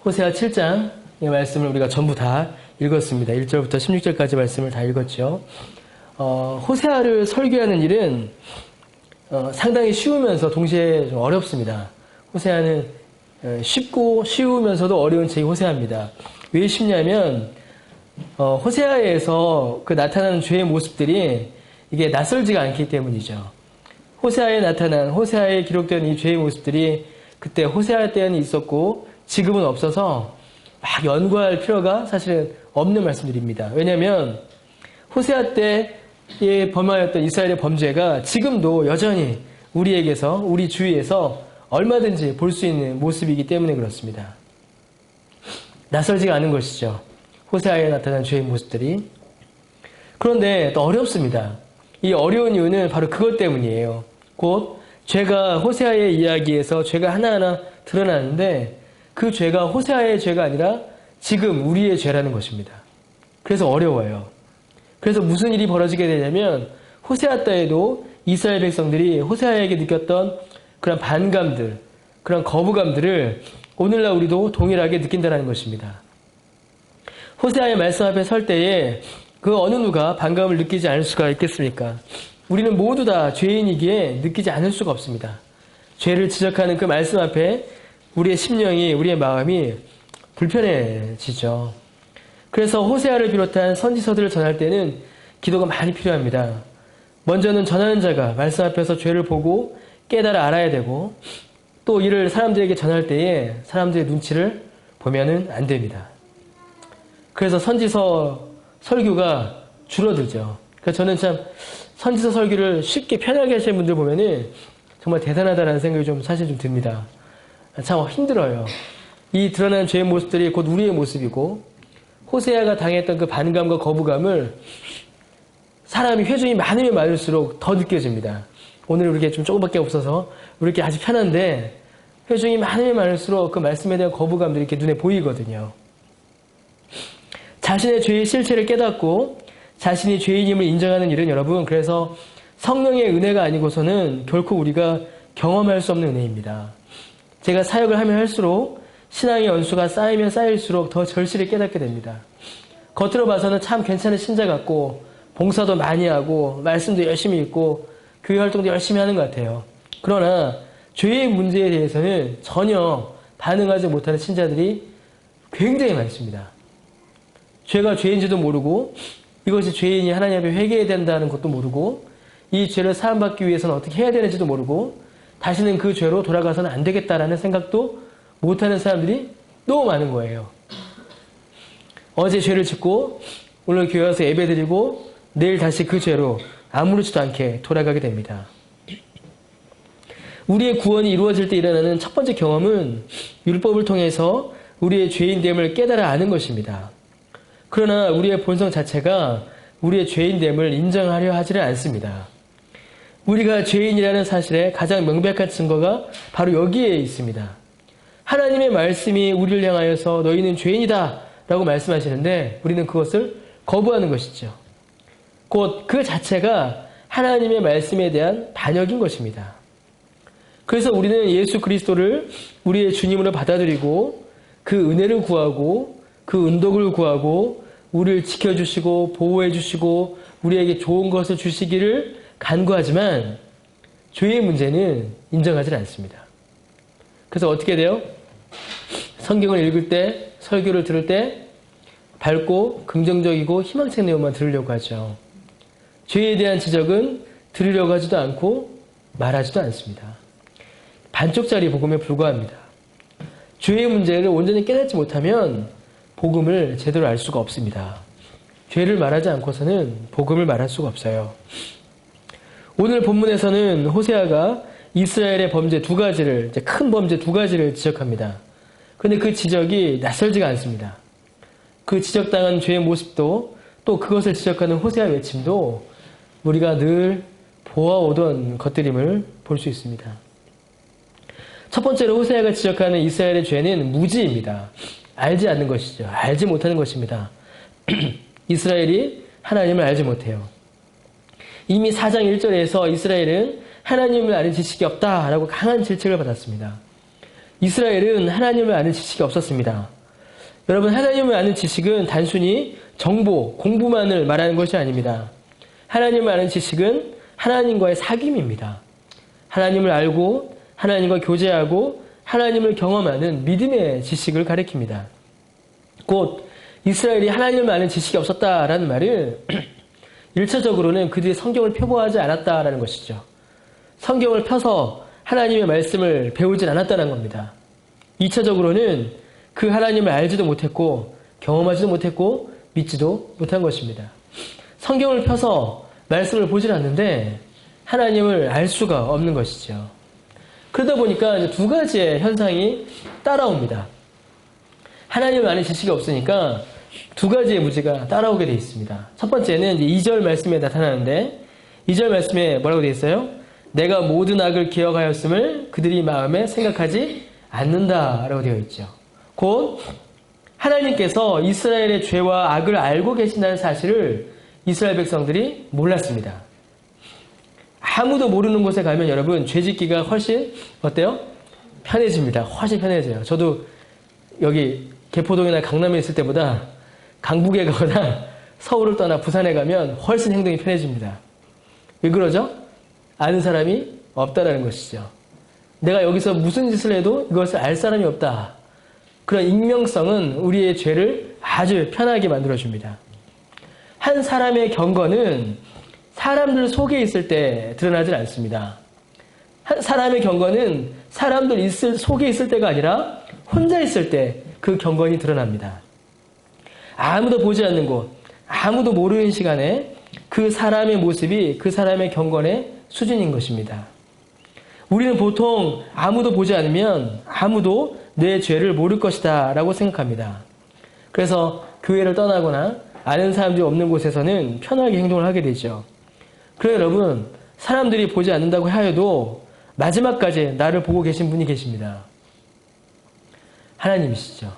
호세아 7장의 말씀을 우리가 전부 다 읽었습니다. 1절부터 16절까지 말씀을 다 읽었죠. 호세아를 설교하는 일은 상당히 쉬우면서 동시에 좀 어렵습니다. 호세아는 쉽고 쉬우면서도 어려운 책이 호세아입니다. 왜 쉽냐면 호세아에서 그 나타나는 죄의 모습들이 이게 낯설지가 않기 때문이죠. 호세아에 기록된 이 죄의 모습들이 그때 호세아 때는 있었고 지금은 없어서 막 연구할 필요가 사실은 없는 말씀들입니다. 왜냐하면 호세아 때에 범하였던 이스라엘의 범죄가 지금도 여전히 우리에게서, 우리 주위에서 얼마든지 볼 수 있는 모습이기 때문에 그렇습니다. 낯설지가 않은 것이죠. 호세아에 나타난 죄의 모습들이. 그런데 또 어렵습니다. 이 어려운 이유는 바로 그것 때문이에요. 곧 죄가 호세아의 이야기에서 죄가 하나하나 드러나는데 그 죄가 호세아의 죄가 아니라 지금 우리의 죄라는 것입니다. 그래서 어려워요. 그래서 무슨 일이 벌어지게 되냐면 호세아 때에도 이스라엘 백성들이 호세아에게 느꼈던 그런 반감들, 그런 거부감들을 오늘날 우리도 동일하게 느낀다는 것입니다. 호세아의 말씀 앞에 설 때에 그 어느 누가 반감을 느끼지 않을 수가 있겠습니까? 우리는 모두 다 죄인이기에 느끼지 않을 수가 없습니다. 죄를 지적하는 그 말씀 앞에 우리의 심령이, 우리의 마음이 불편해지죠. 그래서 호세아를 비롯한 선지서들을 전할 때는 기도가 많이 필요합니다. 먼저는 전하는 자가 말씀 앞에서 죄를 보고 깨달아 알아야 되고 또 이를 사람들에게 전할 때에 사람들의 눈치를 보면은 안 됩니다. 그래서 선지서 설교가 줄어들죠. 그러니까 저는 참 선지서 설교를 쉽게 편하게 하시는 분들 보면은 정말 대단하다는 생각이 사실 좀 듭니다. 참 힘들어요. 이 드러난 죄의 모습들이 곧 우리의 모습이고 호세아가 당했던 그 반감과 거부감을 사람이 회중이 많으면 많을수록 더 느껴집니다. 오늘 우리게 좀 조금밖에 없어서 우리게 아주 편한데 회중이 많으면 많을수록 그 말씀에 대한 거부감들이 이렇게 눈에 보이거든요. 자신의 죄의 실체를 깨닫고 자신이 죄인임을 인정하는 일은 여러분 그래서 성령의 은혜가 아니고서는 결코 우리가 경험할 수 없는 은혜입니다. 제가 사역을 하면 할수록 신앙의 연수가 쌓이면 쌓일수록 더 절실히 깨닫게 됩니다. 겉으로 봐서는 참 괜찮은 신자 같고 봉사도 많이 하고 말씀도 열심히 읽고 교회 활동도 열심히 하는 것 같아요. 그러나 죄의 문제에 대해서는 전혀 반응하지 못하는 신자들이 굉장히 많습니다. 죄가 죄인지도 모르고 이것이 죄인이 하나님 앞에 회개해야 된다는 것도 모르고 이 죄를 사함받기 위해서는 어떻게 해야 되는지도 모르고 다시는 그 죄로 돌아가서는 안 되겠다라는 생각도 못하는 사람들이 너무 많은 거예요. 어제 죄를 짓고 오늘 교회 와서 예배드리고 내일 다시 그 죄로 아무렇지도 않게 돌아가게 됩니다. 우리의 구원이 이루어질 때 일어나는 첫 번째 경험은 율법을 통해서 우리의 죄인됨을 깨달아 아는 것입니다. 그러나 우리의 본성 자체가 우리의 죄인됨을 인정하려 하지는 않습니다. 우리가 죄인이라는 사실의 가장 명백한 증거가 바로 여기에 있습니다. 하나님의 말씀이 우리를 향하여서 너희는 죄인이다 라고 말씀하시는데 우리는 그것을 거부하는 것이죠. 곧 그 자체가 하나님의 말씀에 대한 반역인 것입니다. 그래서 우리는 예수 그리스도를 우리의 주님으로 받아들이고 그 은혜를 구하고 그 은덕을 구하고 우리를 지켜주시고 보호해주시고 우리에게 좋은 것을 주시기를 간구하지만 죄의 문제는 인정하지 않습니다. 그래서 어떻게 돼요? 성경을 읽을 때, 설교를 들을 때 밝고 긍정적이고 희망찬 내용만 들으려고 하죠. 죄에 대한 지적은 들으려고 하지도 않고 말하지도 않습니다. 반쪽짜리 복음에 불과합니다. 죄의 문제를 온전히 깨닫지 못하면 복음을 제대로 알 수가 없습니다. 죄를 말하지 않고서는 복음을 말할 수가 없어요. 오늘 본문에서는 호세아가 이스라엘의 범죄 두 가지를, 큰 범죄 두 가지를 지적합니다. 그런데 그 지적이 낯설지가 않습니다. 그 지적당한 죄의 모습도 또 그것을 지적하는 호세아 외침도 우리가 늘 보아오던 것들임을 볼 수 있습니다. 첫 번째로 호세아가 지적하는 이스라엘의 죄는 무지입니다. 알지 않는 것이죠. 알지 못하는 것입니다. 이스라엘이 하나님을 알지 못해요. 이미 4장 1절에서 이스라엘은 하나님을 아는 지식이 없다라고 강한 질책을 받았습니다. 이스라엘은 하나님을 아는 지식이 없었습니다. 여러분, 하나님을 아는 지식은 단순히 정보, 공부만을 말하는 것이 아닙니다. 하나님을 아는 지식은 하나님과의 사귐입니다. 하나님을 알고 하나님과 교제하고 하나님을 경험하는 믿음의 지식을 가리킵니다. 곧 이스라엘이 하나님을 아는 지식이 없었다라는 말을 1차적으로는 그들이 성경을 표보하지 않았다라는 것이죠. 성경을 펴서 하나님의 말씀을 배우진 않았다는 겁니다. 2차적으로는 그 하나님을 알지도 못했고 경험하지도 못했고 믿지도 못한 것입니다. 성경을 펴서 말씀을 보질 않는데 하나님을 알 수가 없는 것이죠. 그러다 보니까 이제 두 가지의 현상이 따라옵니다. 하나님을 아는 지식이 없으니까 두 가지의 문제가 따라오게 되어 있습니다. 첫 번째는 이제 2절 말씀에 나타나는데 2절 말씀에 뭐라고 되어 있어요? 내가 모든 악을 기억하였음을 그들이 마음에 생각하지 않는다라고 되어 있죠. 곧 하나님께서 이스라엘의 죄와 악을 알고 계신다는 사실을 이스라엘 백성들이 몰랐습니다. 아무도 모르는 곳에 가면 여러분 죄짓기가 훨씬 어때요? 편해집니다. 훨씬 편해져요. 저도 여기 개포동이나 강남에 있을 때보다 강북에 가거나 서울을 떠나 부산에 가면 훨씬 행동이 편해집니다. 왜 그러죠? 아는 사람이 없다라는 것이죠. 내가 여기서 무슨 짓을 해도 이것을 알 사람이 없다. 그런 익명성은 우리의 죄를 아주 편하게 만들어줍니다. 한 사람의 경건은 사람들 속에 있을 때 드러나질 않습니다. 한 사람의 경건은 사람들 속에 있을 때가 아니라 혼자 있을 때 그 경건이 드러납니다. 아무도 보지 않는 곳, 아무도 모르는 시간에 그 사람의 모습이 그 사람의 경건의 수준인 것입니다. 우리는 보통 아무도 보지 않으면 아무도 내 죄를 모를 것이다 라고 생각합니다. 그래서 교회를 떠나거나 아는 사람들이 없는 곳에서는 편하게 행동을 하게 되죠. 그래서 여러분, 사람들이 보지 않는다고 하여도 마지막까지 나를 보고 계신 분이 계십니다. 하나님이시죠.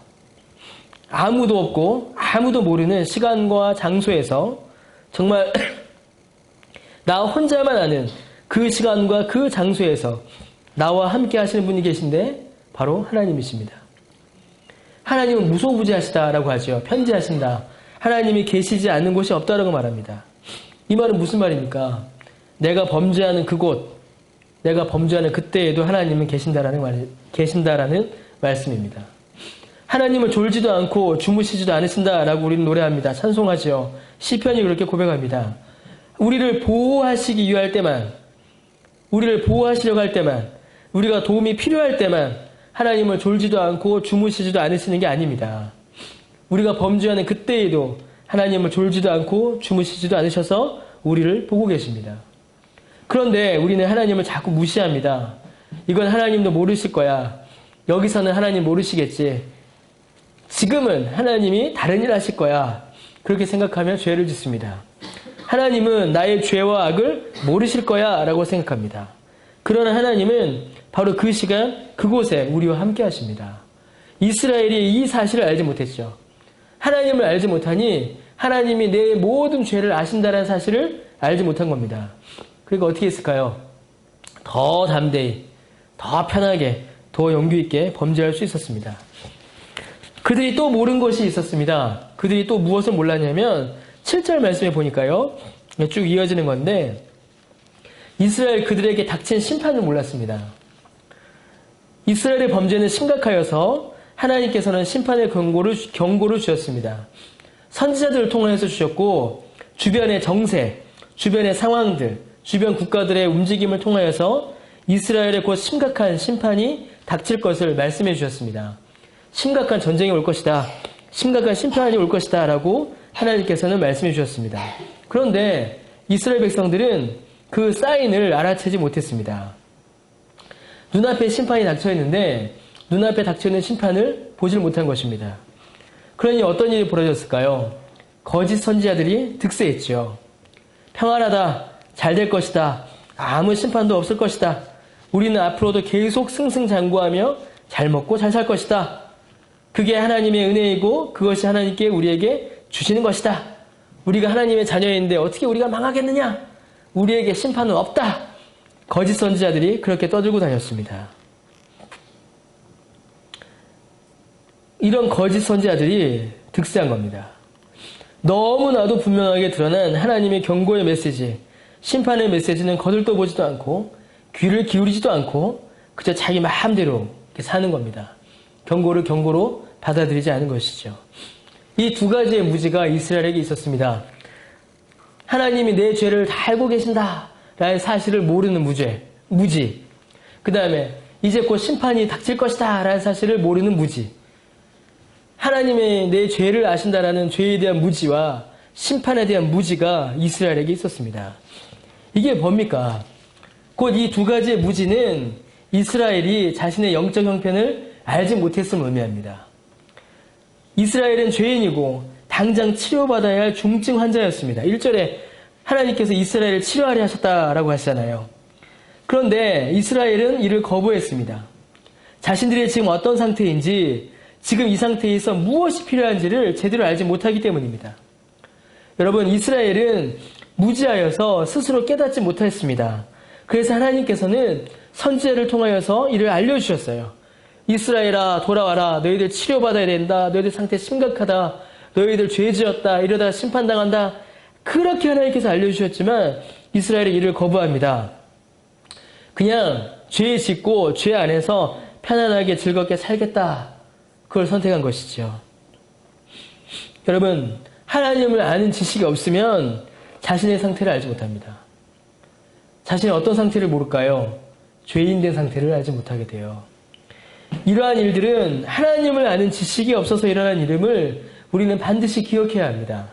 아무도 없고 아무도 모르는 시간과 장소에서 정말 나 혼자만 아는 그 시간과 그 장소에서 나와 함께 하시는 분이 계신데 바로 하나님이십니다. 하나님은 무소부지하시다라고 하죠. 편지하신다. 하나님이 계시지 않는 곳이 없다라고 말합니다. 이 말은 무슨 말입니까? 내가 범죄하는 그곳, 내가 범죄하는 그때에도 하나님은 계신다라는 말씀입니다. 하나님을 졸지도 않고 주무시지도 않으신다라고 우리는 노래합니다. 찬송하죠. 시편이 그렇게 고백합니다. 우리를 보호하시기 위할 때만, 우리를 보호하시려고 할 때만, 우리가 도움이 필요할 때만 하나님을 졸지도 않고 주무시지도 않으시는 게 아닙니다. 우리가 범죄하는 그때에도 하나님을 졸지도 않고 주무시지도 않으셔서 우리를 보고 계십니다. 그런데 우리는 하나님을 자꾸 무시합니다. 이건 하나님도 모르실 거야. 여기서는 하나님 모르시겠지. 지금은 하나님이 다른 일 하실 거야. 그렇게 생각하며 죄를 짓습니다. 하나님은 나의 죄와 악을 모르실 거야 라고 생각합니다. 그러나 하나님은 바로 그 시간 그곳에 우리와 함께 하십니다. 이스라엘이 이 사실을 알지 못했죠. 하나님을 알지 못하니 하나님이 내 모든 죄를 아신다는 사실을 알지 못한 겁니다. 그러니까 어떻게 했을까요? 더 담대히, 더 편하게, 더 용기 있게 범죄할 수 있었습니다. 그들이 또 모른 것이 있었습니다. 그들이 또 무엇을 몰랐냐면 7절 말씀에 보니까요. 쭉 이어지는 건데 이스라엘 그들에게 닥친 심판을 몰랐습니다. 이스라엘의 범죄는 심각하여서 하나님께서는 심판의 경고를 주셨습니다. 선지자들을 통해서 주셨고 주변의 정세, 주변의 상황들, 주변 국가들의 움직임을 통하여서 이스라엘의 곧 심각한 심판이 닥칠 것을 말씀해 주셨습니다. 심각한 전쟁이 올 것이다. 심각한 심판이 올 것이다 라고 하나님께서는 말씀해 주셨습니다. 그런데 이스라엘 백성들은 그 사인을 알아채지 못했습니다. 눈앞에 심판이 닥쳐있는데 눈앞에 닥쳐있는 심판을 보질 못한 것입니다. 그러니 어떤 일이 벌어졌을까요? 거짓 선지자들이 득세했죠. 평안하다. 잘 될 것이다. 아무 심판도 없을 것이다. 우리는 앞으로도 계속 승승장구하며 잘 먹고 잘 살 것이다. 그게 하나님의 은혜이고 그것이 하나님께 우리에게 주시는 것이다. 우리가 하나님의 자녀인데 어떻게 우리가 망하겠느냐? 우리에게 심판은 없다. 거짓 선지자들이 그렇게 떠들고 다녔습니다. 이런 거짓 선지자들이 득세한 겁니다. 너무나도 분명하게 드러난 하나님의 경고의 메시지, 심판의 메시지는 거들떠보지도 않고 귀를 기울이지도 않고 그저 자기 마음대로 이렇게 사는 겁니다. 경고를 경고로 받아들이지 않은 것이죠. 이 두 가지의 무지가 이스라엘에게 있었습니다. 하나님이 내 죄를 다 알고 계신다 라는 사실을 모르는 무지. 그 다음에 이제 곧 심판이 닥칠 것이다 라는 사실을 모르는 무지. 하나님의 내 죄를 아신다라는 죄에 대한 무지와 심판에 대한 무지가 이스라엘에게 있었습니다. 이게 뭡니까? 곧 이 두 가지의 무지는 이스라엘이 자신의 영적 형편을 알지 못했음을 의미합니다. 이스라엘은 죄인이고 당장 치료받아야 할 중증 환자였습니다. 1절에 하나님께서 이스라엘을 치료하려 하셨다라고 하시잖아요. 그런데 이스라엘은 이를 거부했습니다. 자신들이 지금 어떤 상태인지, 지금 이 상태에서 무엇이 필요한지를 제대로 알지 못하기 때문입니다. 여러분, 이스라엘은 무지하여서 스스로 깨닫지 못했습니다. 그래서 하나님께서는 선지자를 통하여서 이를 알려주셨어요. 이스라엘아, 돌아와라. 너희들 치료받아야 된다. 너희들 상태 심각하다. 너희들 죄 지었다. 이러다가 심판당한다. 그렇게 하나님께서 알려주셨지만 이스라엘이 이를 거부합니다. 그냥 죄 짓고 죄 안에서 편안하게 즐겁게 살겠다. 그걸 선택한 것이죠. 여러분, 하나님을 아는 지식이 없으면 자신의 상태를 알지 못합니다. 자신이 어떤 상태를 모를까요? 죄인 된 상태를 알지 못하게 돼요. 이러한 일들은 하나님을 아는 지식이 없어서 일어난 일임을 우리는 반드시 기억해야 합니다.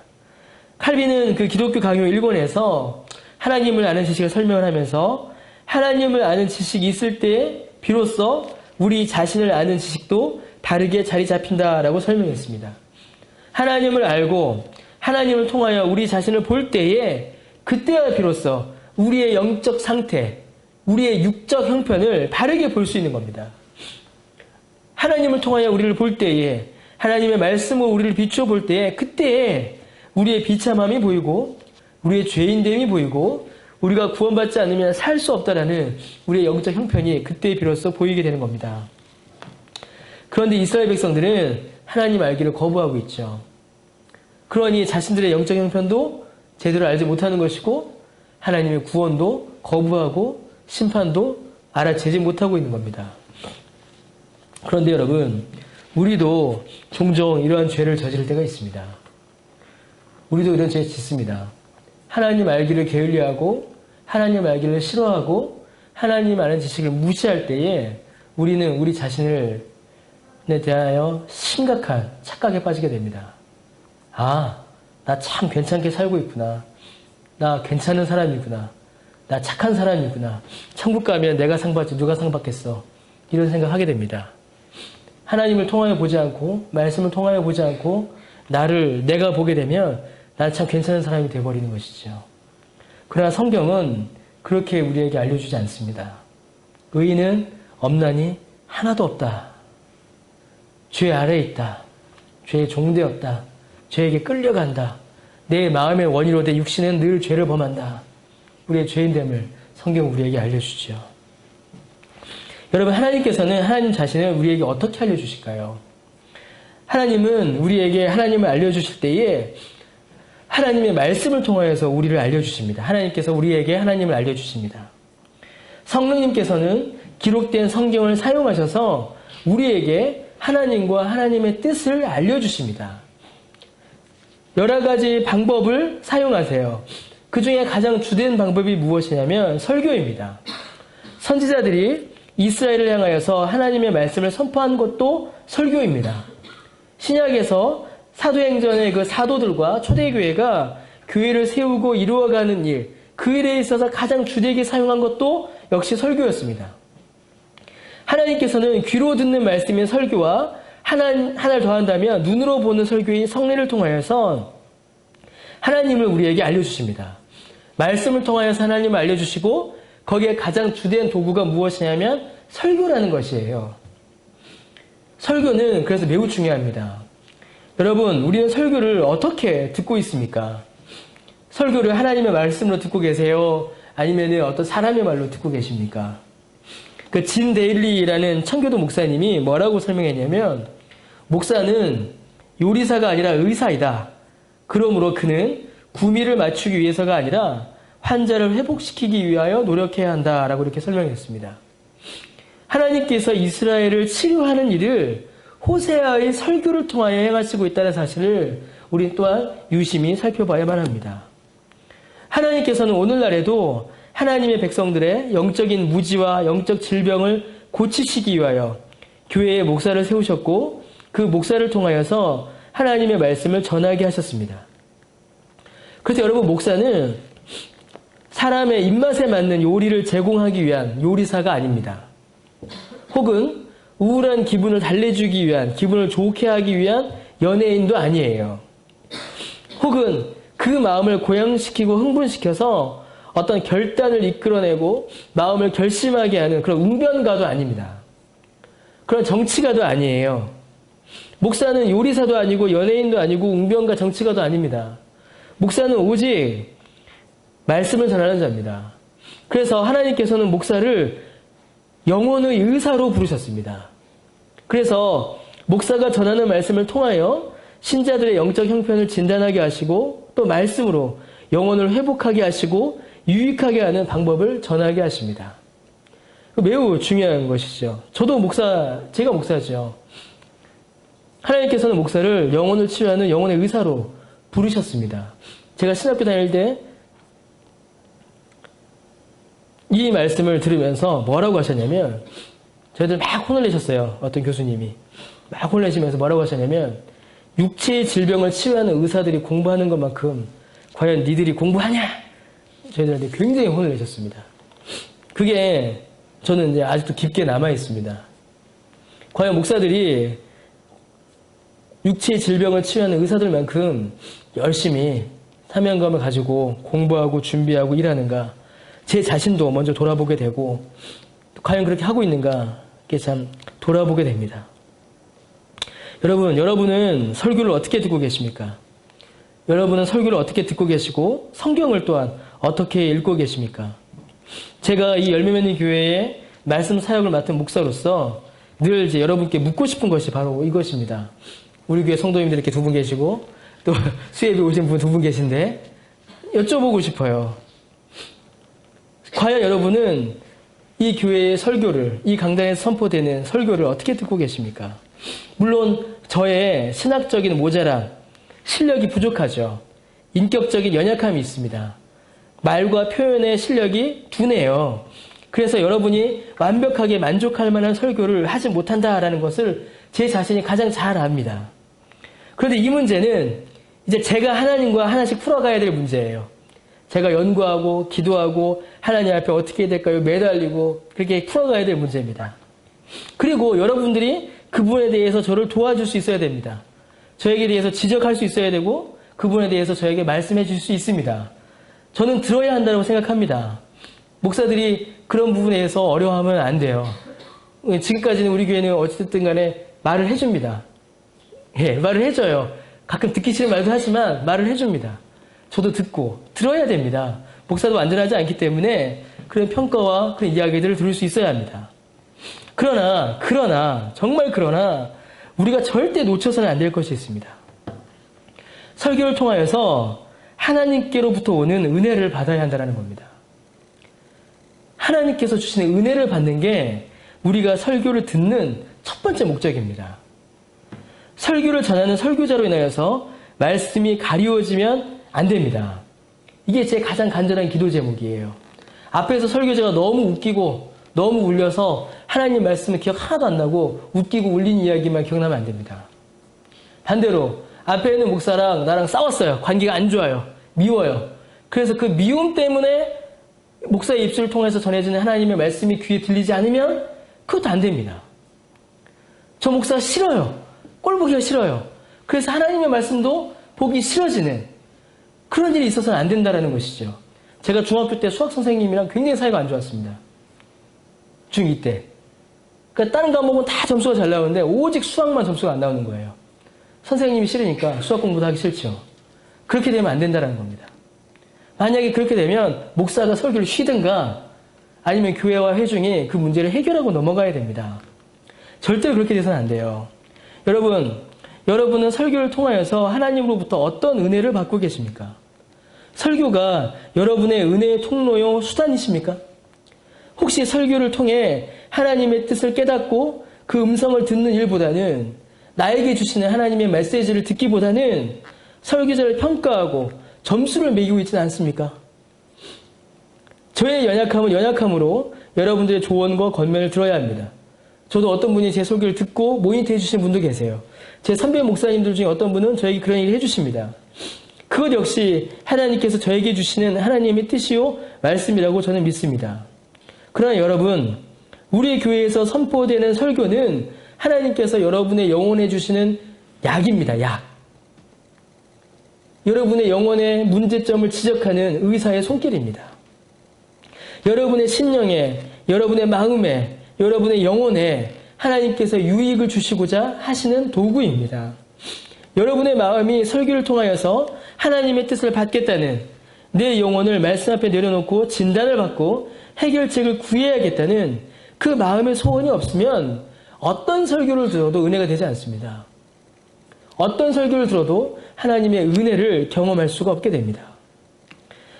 칼빈은 그 기독교 강요 1권에서 하나님을 아는 지식을 설명을 하면서 하나님을 아는 지식이 있을 때 비로소 우리 자신을 아는 지식도 다르게 자리 잡힌다라고 설명했습니다. 하나님을 알고 하나님을 통하여 우리 자신을 볼 때에 그때야 비로소 우리의 영적 상태, 우리의 육적 형편을 바르게 볼 수 있는 겁니다. 하나님을 통하여 우리를 볼 때에, 하나님의 말씀으로 우리를 비추어 볼 때에 그때에 우리의 비참함이 보이고 우리의 죄인됨이 보이고 우리가 구원받지 않으면 살 수 없다라는 우리의 영적 형편이 그때 비로소 보이게 되는 겁니다. 그런데 이스라엘 백성들은 하나님 알기를 거부하고 있죠. 그러니 자신들의 영적 형편도 제대로 알지 못하는 것이고 하나님의 구원도 거부하고 심판도 알아채지 못하고 있는 겁니다. 그런데 여러분, 우리도 종종 이러한 죄를 저지를 때가 있습니다. 우리도 이런 죄를 짓습니다. 하나님 알기를 게을리하고 하나님 알기를 싫어하고 하나님 아는 지식을 무시할 때에 우리는 우리 자신에 대하여 심각한 착각에 빠지게 됩니다. 아, 나 참 괜찮게 살고 있구나. 나 괜찮은 사람이구나. 나 착한 사람이구나. 천국 가면 내가 상 받지 누가 상 받겠어. 이런 생각하게 됩니다. 하나님을 통하여 보지 않고 말씀을 통하여 보지 않고 내가 보게 되면 난 참 괜찮은 사람이 되어버리는 것이죠. 그러나 성경은 그렇게 우리에게 알려주지 않습니다. 의인은 없나니 하나도 없다. 죄 아래에 있다. 죄의 종되었다. 죄에게 끌려간다. 내 마음의 원인으로 내 육신은 늘 죄를 범한다. 우리의 죄인됨을 성경은 우리에게 알려주죠. 여러분, 하나님께서는 하나님 자신을 우리에게 어떻게 알려주실까요? 하나님은 우리에게 하나님을 알려주실 때에 하나님의 말씀을 통하여서 우리를 알려주십니다. 하나님께서 우리에게 하나님을 알려주십니다. 성령님께서는 기록된 성경을 사용하셔서 우리에게 하나님과 하나님의 뜻을 알려주십니다. 여러 가지 방법을 사용하세요. 그 중에 가장 주된 방법이 무엇이냐면 설교입니다. 선지자들이 이스라엘을 향하여서 하나님의 말씀을 선포한 것도 설교입니다. 신약에서 사도행전의 그 사도들과 초대교회가 교회를 세우고 이루어가는 일, 그 일에 있어서 가장 주되게 사용한 것도 역시 설교였습니다. 하나님께서는 귀로 듣는 말씀인 설교와 하나를 더한다면 눈으로 보는 설교인 성례를 통하여서 하나님을 우리에게 알려주십니다. 말씀을 통하여서 하나님을 알려주시고 거기에 가장 주된 도구가 무엇이냐면 설교라는 것이에요. 설교는 그래서 매우 중요합니다. 여러분, 우리는 설교를 어떻게 듣고 있습니까? 설교를 하나님의 말씀으로 듣고 계세요? 아니면 어떤 사람의 말로 듣고 계십니까? 그 진 데일리라는 청교도 목사님이 뭐라고 설명했냐면 목사는 요리사가 아니라 의사이다. 그러므로 그는 구미를 맞추기 위해서가 아니라 환자를 회복시키기 위하여 노력해야 한다라고 이렇게 설명했습니다. 하나님께서 이스라엘을 치료하는 일을 호세아의 설교를 통하여 행하시고 있다는 사실을 우리 또한 유심히 살펴봐야만 합니다. 하나님께서는 오늘날에도 하나님의 백성들의 영적인 무지와 영적 질병을 고치시기 위하여 교회에 목사를 세우셨고 그 목사를 통하여서 하나님의 말씀을 전하게 하셨습니다. 그래서 여러분, 목사는 사람의 입맛에 맞는 요리를 제공하기 위한 요리사가 아닙니다. 혹은 우울한 기분을 달래주기 위한, 기분을 좋게 하기 위한 연예인도 아니에요. 혹은 그 마음을 고양시키고 흥분시켜서 어떤 결단을 이끌어내고 마음을 결심하게 하는 그런 웅변가도 아닙니다. 그런 정치가도 아니에요. 목사는 요리사도 아니고 연예인도 아니고 웅변가 정치가도 아닙니다. 목사는 오직 말씀을 전하는 자입니다. 그래서 하나님께서는 목사를 영혼의 의사로 부르셨습니다. 그래서 목사가 전하는 말씀을 통하여 신자들의 영적 형편을 진단하게 하시고 또 말씀으로 영혼을 회복하게 하시고 유익하게 하는 방법을 전하게 하십니다. 매우 중요한 것이죠. 제가 목사죠. 하나님께서는 목사를 영혼을 치유하는 영혼의 의사로 부르셨습니다. 제가 신학교 다닐 때 이 말씀을 들으면서 뭐라고 하셨냐면, 저희들 막 혼을 내셨어요. 어떤 교수님이. 막 혼을 내시면서 뭐라고 하셨냐면, 육체의 질병을 치유하는 의사들이 공부하는 것만큼 과연 니들이 공부하냐? 저희들한테 굉장히 혼을 내셨습니다. 그게 저는 이제 아직도 깊게 남아 있습니다. 과연 목사들이 육체의 질병을 치유하는 의사들만큼 열심히 사명감을 가지고 공부하고 준비하고 일하는가? 제 자신도 먼저 돌아보게 되고, 과연 그렇게 하고 있는가? 이게 참 돌아보게 됩니다. 여러분은 설교를 어떻게 듣고 계십니까? 여러분은 설교를 어떻게 듣고 계시고, 성경을 또한 어떻게 읽고 계십니까? 제가 이 열매 맺는 교회에 말씀 사역을 맡은 목사로서 늘 이제 여러분께 묻고 싶은 것이 바로 이것입니다. 우리 교회 성도님들 이렇게 두 분 계시고, 또 수예비 오신 분 두 분 계신데, 여쭤보고 싶어요. 과연 여러분은 이 교회의 설교를, 이 강단에서 선포되는 설교를 어떻게 듣고 계십니까? 물론 저의 신학적인 모자람, 실력이 부족하죠. 인격적인 연약함이 있습니다. 말과 표현의 실력이 둔해요. 그래서 여러분이 완벽하게 만족할 만한 설교를 하지 못한다라는 것을 제 자신이 가장 잘 압니다. 그런데 이 문제는 이제 제가 하나님과 하나씩 풀어가야 될 문제예요. 제가 연구하고 기도하고 하나님 앞에 어떻게 해야 될까요? 매달리고 그렇게 풀어가야 될 문제입니다. 그리고 여러분들이 그분에 대해서 저를 도와줄 수 있어야 됩니다. 저에게 대해서 지적할 수 있어야 되고 그분에 대해서 저에게 말씀해 줄 수 있습니다. 저는 들어야 한다고 생각합니다. 목사들이 그런 부분에 대해서 어려워하면 안 돼요. 지금까지는 우리 교회는 어쨌든 간에 말을 해줍니다. 예, 말을 해줘요. 가끔 듣기 싫은 말도 하지만 말을 해줍니다. 저도 듣고 들어야 됩니다. 목사도 완전하지 않기 때문에 그런 평가와 그런 이야기들을 들을 수 있어야 합니다. 그러나 정말 우리가 절대 놓쳐서는 안 될 것이 있습니다. 설교를 통하여서 하나님께로부터 오는 은혜를 받아야 한다는 겁니다. 하나님께서 주시는 은혜를 받는 게 우리가 설교를 듣는 첫 번째 목적입니다. 설교를 전하는 설교자로 인하여서 말씀이 가리워지면 안 됩니다. 이게 제 가장 간절한 기도 제목이에요. 앞에서 설교자가 너무 웃기고 너무 울려서 하나님 말씀을 기억 하나도 안 나고 웃기고 울린 이야기만 기억나면 안 됩니다. 반대로 앞에 있는 목사랑 나랑 싸웠어요. 관계가 안 좋아요. 미워요. 그래서 그 미움 때문에 목사의 입술을 통해서 전해지는 하나님의 말씀이 귀에 들리지 않으면 그것도 안 됩니다. 저 목사 싫어요. 꼴 보기가 싫어요. 그래서 하나님의 말씀도 보기 싫어지는 그런 일이 있어서는 안 된다는 것이죠. 제가 중학교 때 수학 선생님이랑 굉장히 사이가 안 좋았습니다. 중2 때. 그러니까 다른 과목은 다 점수가 잘 나오는데 오직 수학만 점수가 안 나오는 거예요. 선생님이 싫으니까 수학 공부도 하기 싫죠. 그렇게 되면 안 된다는 겁니다. 만약에 그렇게 되면 목사가 설교를 쉬든가 아니면 교회와 회중이 그 문제를 해결하고 넘어가야 됩니다. 절대로 그렇게 돼서는 안 돼요. 여러분은 설교를 통하여서 하나님으로부터 어떤 은혜를 받고 계십니까? 설교가 여러분의 은혜의 통로요 수단이십니까? 혹시 설교를 통해 하나님의 뜻을 깨닫고 그 음성을 듣는 일보다는 나에게 주시는 하나님의 메시지를 듣기보다는 설교자를 평가하고 점수를 매기고 있지는 않습니까? 저의 연약함은 연약함으로 여러분들의 조언과 권면을 들어야 합니다. 저도 어떤 분이 제 설교를 듣고 모니터해 주신 분도 계세요. 제 선배 목사님들 중에 어떤 분은 저에게 그런 얘기를 해주십니다. 그것 역시 하나님께서 저에게 주시는 하나님의 뜻이요 말씀이라고 저는 믿습니다. 그러나 여러분, 우리 교회에서 선포되는 설교는 하나님께서 여러분의 영혼에 주시는 약입니다. 약. 여러분의 영혼의 문제점을 지적하는 의사의 손길입니다. 여러분의 심령에, 여러분의 마음에, 여러분의 영혼에 하나님께서 유익을 주시고자 하시는 도구입니다. 여러분의 마음이 설교를 통하여서 하나님의 뜻을 받겠다는, 내 영혼을 말씀 앞에 내려놓고 진단을 받고 해결책을 구해야겠다는 그 마음의 소원이 없으면 어떤 설교를 들어도 은혜가 되지 않습니다. 어떤 설교를 들어도 하나님의 은혜를 경험할 수가 없게 됩니다.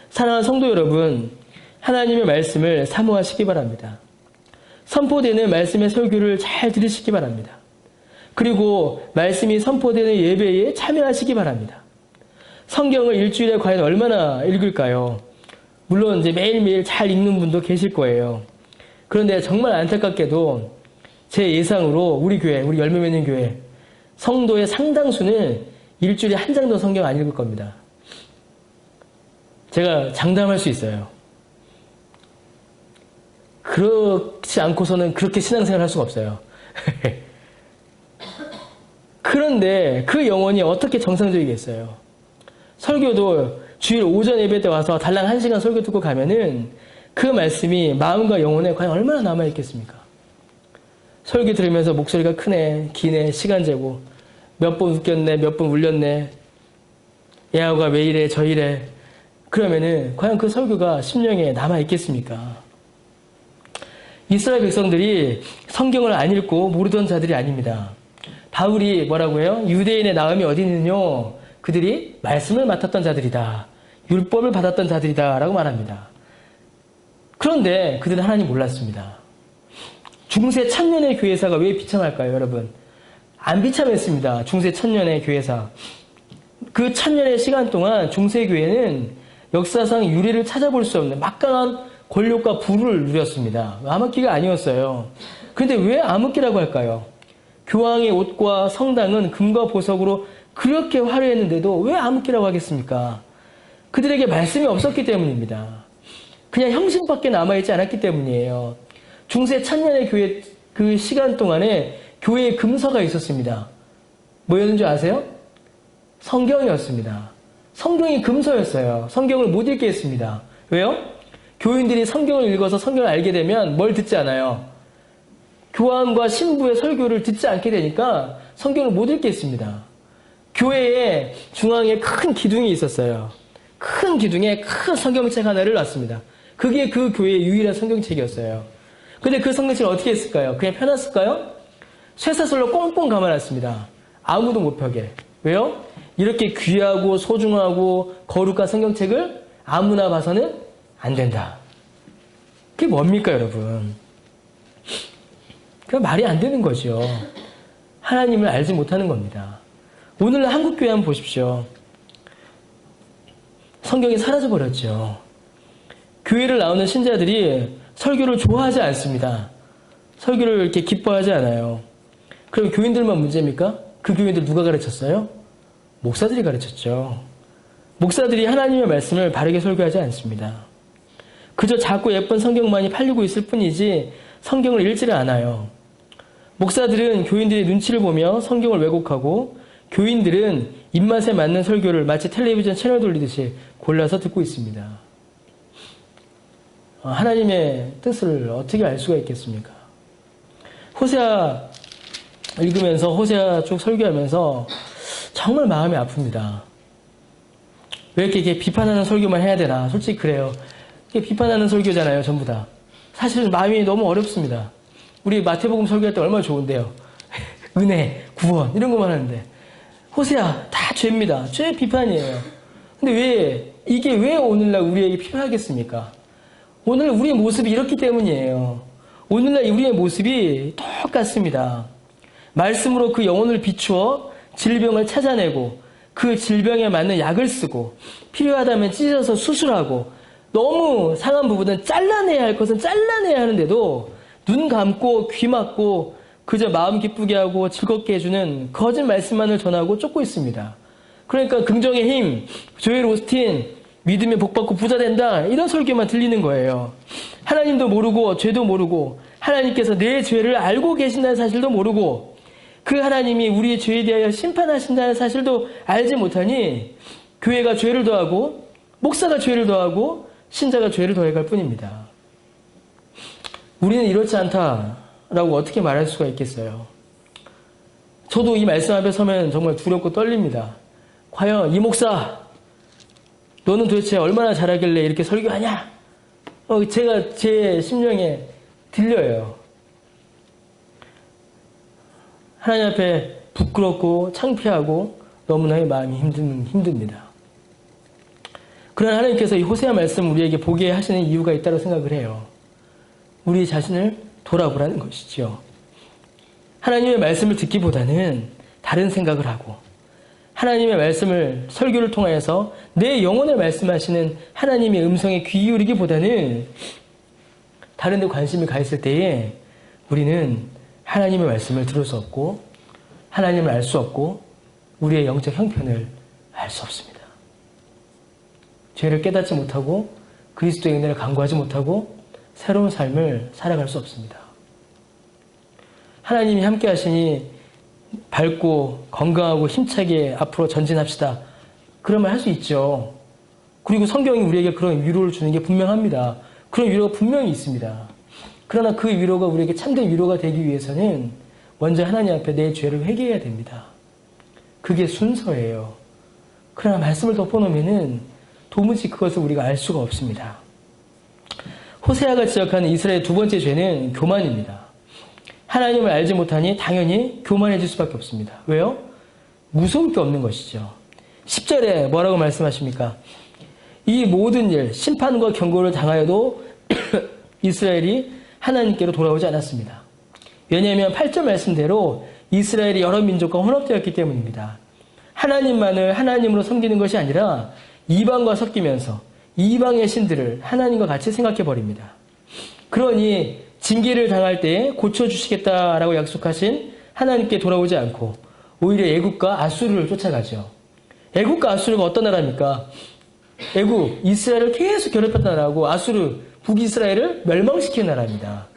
사랑하는 성도 여러분, 하나님의 말씀을 사모하시기 바랍니다. 선포되는 말씀의 설교를 잘 들으시기 바랍니다. 그리고 말씀이 선포되는 예배에 참여하시기 바랍니다. 성경을 일주일에 과연 얼마나 읽을까요? 물론 이제 매일매일 잘 읽는 분도 계실 거예요. 그런데 정말 안타깝게도 제 예상으로 우리 교회, 우리 열매 맺는 교회 성도의 상당수는 일주일에 한 장도 성경 안 읽을 겁니다. 제가 장담할 수 있어요. 그렇지 않고서는 그렇게 신앙생활을 할 수가 없어요. 그런데 그 영혼이 어떻게 정상적이겠어요? 설교도 주일 오전 예배 때 와서 달랑 1시간 설교 듣고 가면은 그 말씀이 마음과 영혼에 과연 얼마나 남아있겠습니까? 설교 들으면서 목소리가 크네, 기네, 시간 재고 몇 번 웃겼네, 몇 번 울렸네, 야호가 왜 이래, 저 이래. 그러면은 과연 그 설교가 심령에 남아있겠습니까? 이스라엘 백성들이 성경을 안 읽고 모르던 자들이 아닙니다. 바울이 뭐라고 해요? 유대인의 나음이 어디 있느뇨? 그들이 말씀을 맡았던 자들이다. 율법을 받았던 자들이다. 라고 말합니다. 그런데 그들은 하나님 몰랐습니다. 중세 천년의 교회사가 왜 비참할까요, 여러분? 안 비참했습니다. 중세 천년의 교회사. 그 천년의 시간 동안 중세교회는 역사상 유례를 찾아볼 수 없는 막강한 권력과 부를 누렸습니다. 암흑기가 아니었어요. 그런데 왜 암흑기라고 할까요? 교황의 옷과 성당은 금과 보석으로 그렇게 화려했는데도 왜 암흑기라고 하겠습니까? 그들에게 말씀이 없었기 때문입니다. 그냥 형식밖에 남아있지 않았기 때문이에요. 중세 천년의 교회 그 시간 동안에 교회에 금서가 있었습니다. 뭐였는 줄 아세요? 성경이었습니다. 성경이 금서였어요. 성경을 못 읽게 했습니다. 왜요? 교인들이 성경을 읽어서 성경을 알게 되면 뭘 듣지 않아요? 교황과 신부의 설교를 듣지 않게 되니까 성경을 못 읽게 했습니다. 교회에 중앙에 큰 기둥이 있었어요. 큰 기둥에 큰 성경책 하나를 놨습니다. 그게 그 교회의 유일한 성경책이었어요. 근데 그 성경책을 어떻게 했을까요? 그냥 펴놨을까요? 쇠사슬로 꽁꽁 감아놨습니다. 아무도 못 펴게. 왜요? 이렇게 귀하고 소중하고 거룩한 성경책을 아무나 봐서는 안 된다. 그게 뭡니까, 여러분? 그냥 말이 안 되는 거죠. 하나님을 알지 못하는 겁니다. 오늘날 한국교회 한번 보십시오. 성경이 사라져버렸죠. 교회를 나오는 신자들이 설교를 좋아하지 않습니다. 설교를 이렇게 기뻐하지 않아요. 그럼 교인들만 문제입니까? 그 교인들 누가 가르쳤어요? 목사들이 가르쳤죠. 목사들이 하나님의 말씀을 바르게 설교하지 않습니다. 그저 작고 예쁜 성경만이 팔리고 있을 뿐이지 성경을 읽지를 않아요. 목사들은 교인들의 눈치를 보며 성경을 왜곡하고 교인들은 입맛에 맞는 설교를 마치 텔레비전 채널 돌리듯이 골라서 듣고 있습니다. 하나님의 뜻을 어떻게 알 수가 있겠습니까? 호세아 읽으면서 호세아 쭉 설교하면서 정말 마음이 아픕니다. 왜 이렇게 비판하는 설교만 해야 되나? 솔직히 그래요. 이게 비판하는 설교잖아요, 전부 다. 사실 마음이 너무 어렵습니다. 우리 마태복음 설교할 때 얼마나 좋은데요. 은혜, 구원 이런 것만 하는데 호세아 다 죄입니다. 죄 비판이에요. 근데 이게 왜 오늘날 우리에게 필요하겠습니까? 오늘 우리의 모습이 이렇기 때문이에요. 오늘날 우리의 모습이 똑같습니다. 말씀으로 그 영혼을 비추어 질병을 찾아내고 그 질병에 맞는 약을 쓰고 필요하다면 찢어서 수술하고 너무 상한 부분은 잘라내야 할 것은 잘라내야 하는데도 눈 감고 귀 막고 그저 마음 기쁘게 하고 즐겁게 해주는 거짓 말씀만을 전하고 쫓고 있습니다. 그러니까 긍정의 힘, 조엘 오스틴, 믿으면 복받고 부자 된다 이런 설교만 들리는 거예요. 하나님도 모르고 죄도 모르고 하나님께서 내 죄를 알고 계신다는 사실도 모르고 그 하나님이 우리의 죄에 대하여 심판하신다는 사실도 알지 못하니 교회가 죄를 더하고 목사가 죄를 더하고 신자가 죄를 더해갈 뿐입니다. 우리는 이렇지 않다라고 어떻게 말할 수가 있겠어요? 저도 이 말씀 앞에 서면 정말 두렵고 떨립니다. 과연 이 목사 너는 도대체 얼마나 잘하길래 이렇게 설교하냐? 제가 제 심령에 들려요. 하나님 앞에 부끄럽고 창피하고 너무나 마음이 힘듭니다. 그러나 하나님께서 이 호세아 말씀 우리에게 보게 하시는 이유가 있다고 생각을 해요. 우리 자신을 돌아보라는 것이죠. 하나님의 말씀을 듣기보다는 다른 생각을 하고 하나님의 말씀을 설교를 통하여서 내 영혼에 말씀하시는 하나님의 음성에 귀 기울이기보다는 다른 데 관심을 가했을 때에 우리는 하나님의 말씀을 들을 수 없고 하나님을 알 수 없고 우리의 영적 형편을 알 수 없습니다. 죄를 깨닫지 못하고 그리스도의 은혜를 간구하지 못하고 새로운 삶을 살아갈 수 없습니다. 하나님이 함께 하시니 밝고 건강하고 힘차게 앞으로 전진합시다. 그런 말 할 수 있죠. 그리고 성경이 우리에게 그런 위로를 주는 게 분명합니다. 그런 위로가 분명히 있습니다. 그러나 그 위로가 우리에게 참된 위로가 되기 위해서는 먼저 하나님 앞에 내 죄를 회개해야 됩니다. 그게 순서예요. 그러나 말씀을 덮어놓으면은 도무지 그것을 우리가 알 수가 없습니다. 호세아가 지적하는 이스라엘의 두 번째 죄는 교만입니다. 하나님을 알지 못하니 당연히 교만해질 수밖에 없습니다. 왜요? 무서울 게 없는 것이죠. 10절에 뭐라고 말씀하십니까? 이 모든 일, 심판과 경고를 당하여도 이스라엘이 하나님께로 돌아오지 않았습니다. 왜냐하면 8절 말씀대로 이스라엘이 여러 민족과 혼합되었기 때문입니다. 하나님만을 하나님으로 섬기는 것이 아니라 이방과 섞이면서 이방의 신들을 하나님과 같이 생각해버립니다. 그러니 징계를 당할 때에 고쳐주시겠다라고 약속하신 하나님께 돌아오지 않고 오히려 애굽과 아수르를 쫓아가죠. 애굽과 아수르가 어떤 나라입니까? 애굽, 이스라엘을 계속 괴롭혔던 나라고 아수르, 북이스라엘을 멸망시키는 나라입니다.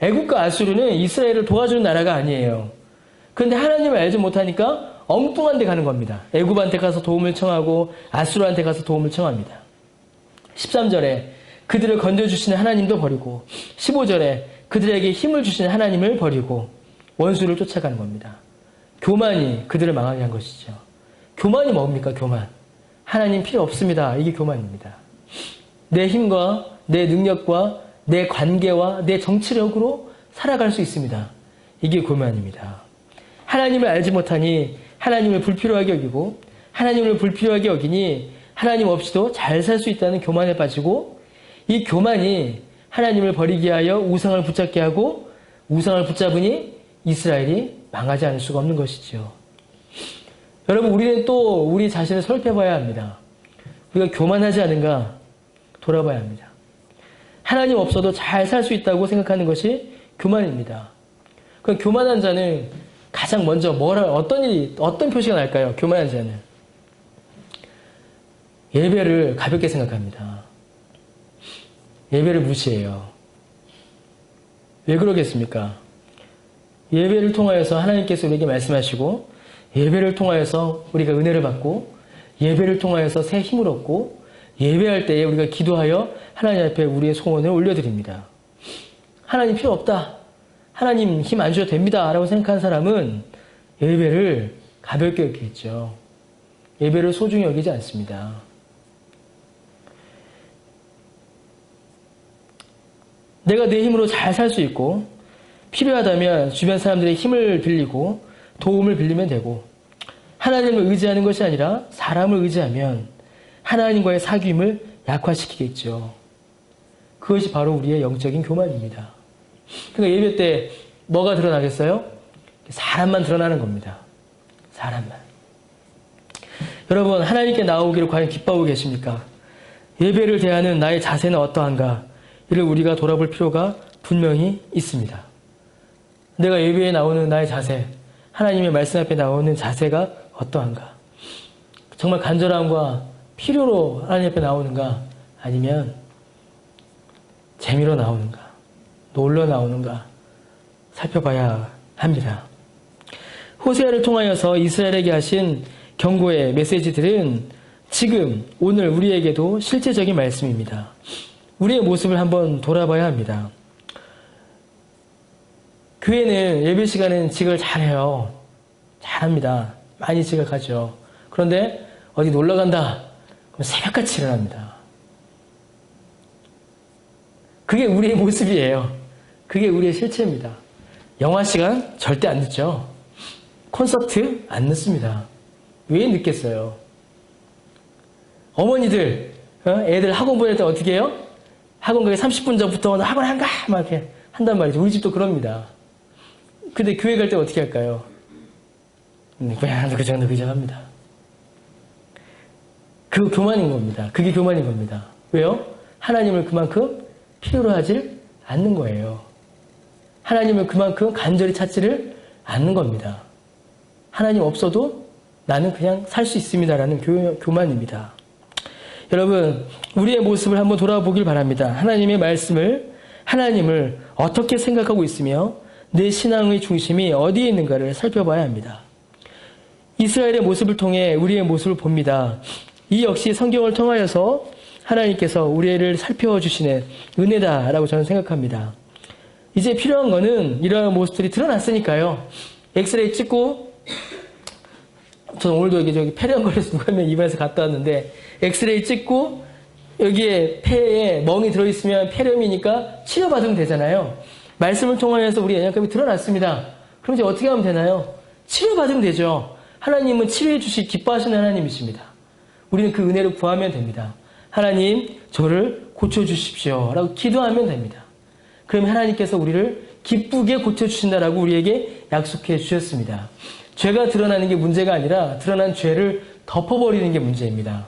애굽과 아수르는 이스라엘을 도와주는 나라가 아니에요. 그런데 하나님을 알지 못하니까 엉뚱한 데 가는 겁니다. 애굽한테 가서 도움을 청하고 아수르한테 가서 도움을 청합니다. 13절에 그들을 건져주시는 하나님도 버리고 15절에 그들에게 힘을 주시는 하나님을 버리고 원수를 쫓아가는 겁니다. 교만이 그들을 망하게 한 것이죠. 교만이 뭡니까? 교만. 하나님 필요 없습니다. 이게 교만입니다. 내 힘과 내 능력과 내 관계와 내 정치력으로 살아갈 수 있습니다. 이게 교만입니다. 하나님을 알지 못하니 하나님을 불필요하게 여기고 하나님을 불필요하게 여기니 하나님 없이도 잘 살 수 있다는 교만에 빠지고 이 교만이 하나님을 버리게 하여 우상을 붙잡게 하고 우상을 붙잡으니 이스라엘이 망하지 않을 수가 없는 것이죠. 여러분, 우리는 또 우리 자신을 살펴봐야 합니다. 우리가 교만하지 않은가 돌아봐야 합니다. 하나님 없어도 잘 살 수 있다고 생각하는 것이 교만입니다. 그 교만한 자는 가장 먼저 어떤 표시가 날까요? 교만한 자는 예배를 가볍게 생각합니다. 예배를 무시해요. 왜 그러겠습니까? 예배를 통하여서 하나님께서 우리에게 말씀하시고 예배를 통하여서 우리가 은혜를 받고 예배를 통하여서 새 힘을 얻고 예배할 때에 우리가 기도하여 하나님 앞에 우리의 소원을 올려드립니다. 하나님 필요 없다. 하나님 힘 안 주셔도 됩니다. 라고 생각하는 사람은 예배를 가볍게 여기겠죠. 예배를 소중히 여기지 않습니다. 내가 내 힘으로 잘 살 수 있고 필요하다면 주변 사람들의 힘을 빌리고 도움을 빌리면 되고, 하나님을 의지하는 것이 아니라 사람을 의지하면 하나님과의 사귐을 약화시키겠죠. 그것이 바로 우리의 영적인 교만입니다. 그러니까 예배 때 뭐가 드러나겠어요? 사람만 드러나는 겁니다. 사람만. 여러분, 하나님께 나오기를 과연 기뻐하고 계십니까? 예배를 대하는 나의 자세는 어떠한가? 이를 우리가 돌아볼 필요가 분명히 있습니다. 내가 예배에 나오는 나의 자세, 하나님의 말씀 앞에 나오는 자세가 어떠한가? 정말 간절함과 필요로 하나님 앞에 나오는가? 아니면 재미로 나오는가? 놀러 나오는가? 살펴봐야 합니다. 호세아를 통하여서 이스라엘에게 하신 경고의 메시지들은 지금 오늘 우리에게도 실제적인 말씀입니다. 우리의 모습을 한번 돌아봐야 합니다. 교회는 예배 시간에는 지각을 잘해요. 잘합니다. 많이 지각하죠. 그런데 어디 놀러 간다. 그럼 새벽같이 일어납니다. 그게 우리의 모습이에요. 그게 우리의 실체입니다. 영화 시간 절대 안 늦죠. 콘서트 안 늦습니다. 왜 늦겠어요? 어머니들, 애들 학원 보낼 때 어떻게 해요? 학원 가기 30분 전부터 나 학원 안 가! 막 이렇게 한단 말이죠. 우리 집도 그럽니다. 근데 교회 갈 때 어떻게 할까요? 그냥 그저 합니다. 그 교만인 겁니다. 그게 교만인 겁니다. 왜요? 하나님을 그만큼 필요로 하질 않는 거예요. 하나님을 그만큼 간절히 찾지를 않는 겁니다. 하나님 없어도 나는 그냥 살 수 있습니다라는 교만입니다. 여러분, 우리의 모습을 한번 돌아보길 바랍니다. 하나님의 말씀을, 하나님을 어떻게 생각하고 있으며 내 신앙의 중심이 어디에 있는가를 살펴봐야 합니다. 이스라엘의 모습을 통해 우리의 모습을 봅니다. 이 역시 성경을 통하여서 하나님께서 우리를 살펴주시는 은혜다라고 저는 생각합니다. 이제 필요한 거는 이러한 모습들이 드러났으니까요. 엑스레이 찍고, 저는 오늘도 여기 폐렴 걸려서 누가 한 명 입원해서 갔다 왔는데, 엑스레이 찍고 여기에 폐에 멍이 들어있으면 폐렴이니까 치료받으면 되잖아요. 말씀을 통하여서 우리 연약함이 드러났습니다. 그럼 이제 어떻게 하면 되나요? 치료받으면 되죠. 하나님은 치료해 주시 기뻐하시는 하나님이십니다. 우리는 그 은혜를 구하면 됩니다. 하나님, 저를 고쳐주십시오 라고 기도하면 됩니다. 그럼 하나님께서 우리를 기쁘게 고쳐주신다라고 우리에게 약속해 주셨습니다. 죄가 드러나는 게 문제가 아니라 드러난 죄를 덮어버리는 게 문제입니다.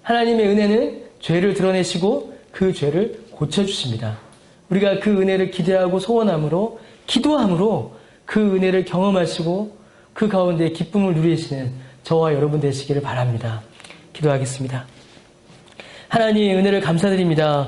하나님의 은혜는 죄를 드러내시고 그 죄를 고쳐주십니다. 우리가 그 은혜를 기대하고 소원함으로, 기도함으로 그 은혜를 경험하시고 그 가운데 기쁨을 누리시는 저와 여러분 되시기를 바랍니다. 기도하겠습니다. 하나님, 은혜를 감사드립니다.